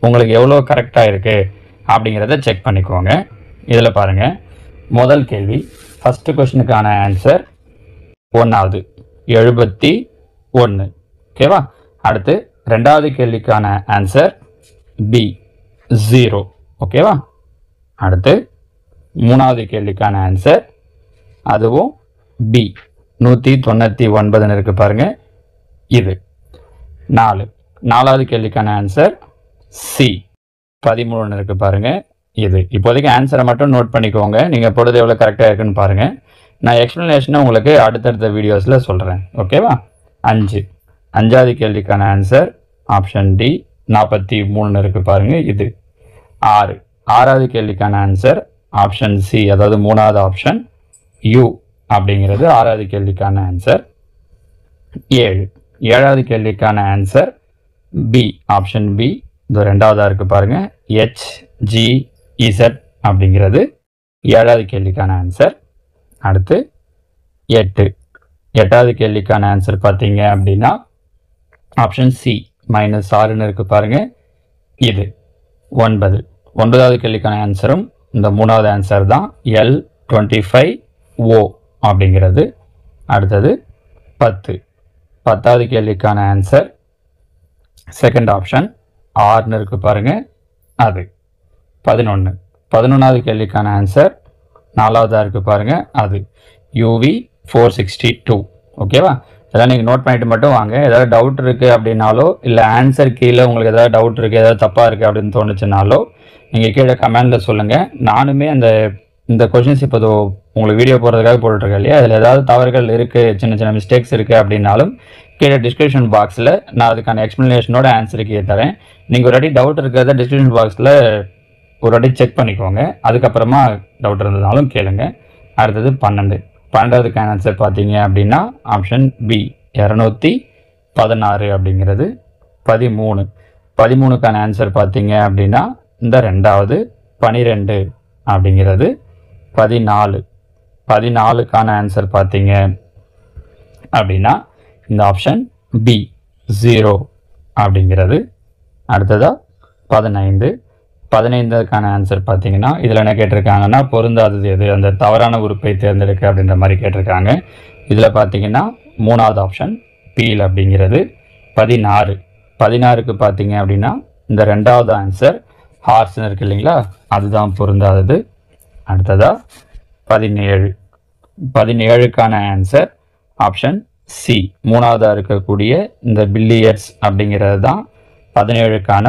உங்களுக்கு எவ்வளோ கரெக்டாக இருக்குது அப்படிங்கிறத செக் பண்ணிக்கோங்க. இதில் பாருங்கள், முதல் கேள்வி ஃபஸ்ட்டு கொஸ்டினுக்கான ஆன்சர் 1வது 71. ஓகேவா? அடுத்து ரெண்டாவது கேள்விக்கான ஆன்சர் பி 0. ஓகேவா? அடுத்து மூணாவது கேள்விக்கான ஆன்சர் அதுவும் பி 199 இருக்குது பாருங்கள், இது 4. நாலாவது கேள்விக்கான ஆன்சர் சி 13 இருக்குது பாருங்கள், இது. இப்போதைக்கு ஆன்சரை மட்டும் நோட் பண்ணிக்கோங்க. நீங்கள் பொழுது எவ்வளோ கரெக்டாக இருக்குன்னு பாருங்கள். நான் எக்ஸ்ப்ளனேஷனை உங்களுக்கு அடுத்தடுத்த வீடியோஸில் சொல்கிறேன். ஓகேவா? 5. அஞ்சாவது கேள்விக்கான ஆன்சர் ஆப்ஷன் டி 43 இருக்குது பாருங்கள், இது. 6. ஆறாவது கேள்விக்கான ஆன்சர் ஆப்ஷன் சி, அதாவது மூணாவது ஆப்ஷன் யூ அப்படிங்கிறது ஆறாவது கேள்விக்கான ஆன்சர். 7. ஏழாவது கேள்விக்கான ஆன்சர் பி ஆப்ஷன் பி, இது ரெண்டாவதாக இருக்குது பாருங்கள், HGZ அப்படிங்கிறது ஏழாவது கேள்விக்கான ஆன்சர். அடுத்து 8. எட்டாவது கேள்விக்கான ஆன்சர் பார்த்தீங்க அப்படின்னா ஆப்ஷன் சி -6 இருக்குது பாருங்கள், இது. 9. ஒன்பதாவது கேள்விக்கான ஆன்சரும் இந்த மூணாவது ஆன்சர் தான், L25O அப்படிங்கிறது. அடுத்தது 10. பத்தாவது கேள்விக்கான ஆன்சர் செகண்ட் ஆப்ஷன் ஆர்னு இருக்குது பாருங்கள், அது. 11. 11வது கேள்விக்கான ஆன்சர் நாலாவதாக இருக்குது பாருங்கள், அது UV462. ஓகேவா? இதெல்லாம் நீங்கள் நோட் பண்ணிட்டு மட்டும் வாங்க. ஏதாவது டவுட் இருக்குது அப்படின்னாலோ, இல்லை ஆன்சர் கீழே உங்களுக்கு ஏதாவது டவுட் இருக்குது, ஏதாவது தப்பாக இருக்குது அப்படின்னு தோணுச்சுனாலோ நீங்கள் கீழே கமெண்டில் சொல்லுங்கள். நானுமே இந்த கொஷின்ஸ் இப்போ உங்களுக்கு வீடியோ போடுறதுக்காக போட்டுருக்கேன் இல்லையா, அதில் ஏதாவது தவறுகள் இருக்குது, சின்ன சின்ன மிஸ்டேக்ஸ் இருக்குது அப்படின்னாலும் கீழே டிஸ்கிரிப்ஷன் பாக்ஸில் நான் அதுக்கான எக்ஸ்ப்ளனேஷனோட ஆன்சருக்கு தரேன். நீங்கள் ஒரு வாட்டி டவுட் இருக்கிறத டிஸ்கிரிப்ஷன் பாக்ஸில் ஒரு வாட்டி செக் பண்ணிக்கோங்க. அதுக்கப்புறமா டவுட் இருந்ததுனாலும் கேளுங்க. அடுத்தது 12. 12வதுக்கான ஆன்சர் பார்த்தீங்க அப்படின்னா ஆப்ஷன் பி 216 அப்படிங்கிறது. 13. 13க்கான ஆன்சர் பார்த்தீங்க அப்படின்னா இந்த ரெண்டாவது 12 அப்படிங்கிறது. 14. 14க்கான ஆன்சர் பார்த்தீங்க அப்படின்னா இந்த ஆப்ஷன் பி 0 அப்படிங்கிறது. அடுத்ததாக 15. 15க்கான ஆன்சர் பார்த்தீங்கன்னா இதில் என்ன கேட்டிருக்காங்கன்னா பொருந்தாதது எது, அந்த தவறான உறுப்பை தேர்ந்தெடுக்க அப்படின்ற மாதிரி கேட்டிருக்காங்க. இதில் பார்த்தீங்கன்னா மூணாவது ஆப்ஷன் பீல் அப்படிங்கிறது. 16. 16க்கு பார்த்தீங்க அப்படின்னா இந்த ரெண்டாவது ஆன்சர் ஹார்ஸ்னு இருக்கு இல்லைங்களா, அதுதான் பொருந்தாதது. அடுத்ததாக 17. 17க்கான ஆன்சர் ஆப்ஷன் சி, மூணாவதாக இருக்கக்கூடிய இந்த பில்லியர்ட்ஸ் அப்படிங்கிறது தான் 17க்கான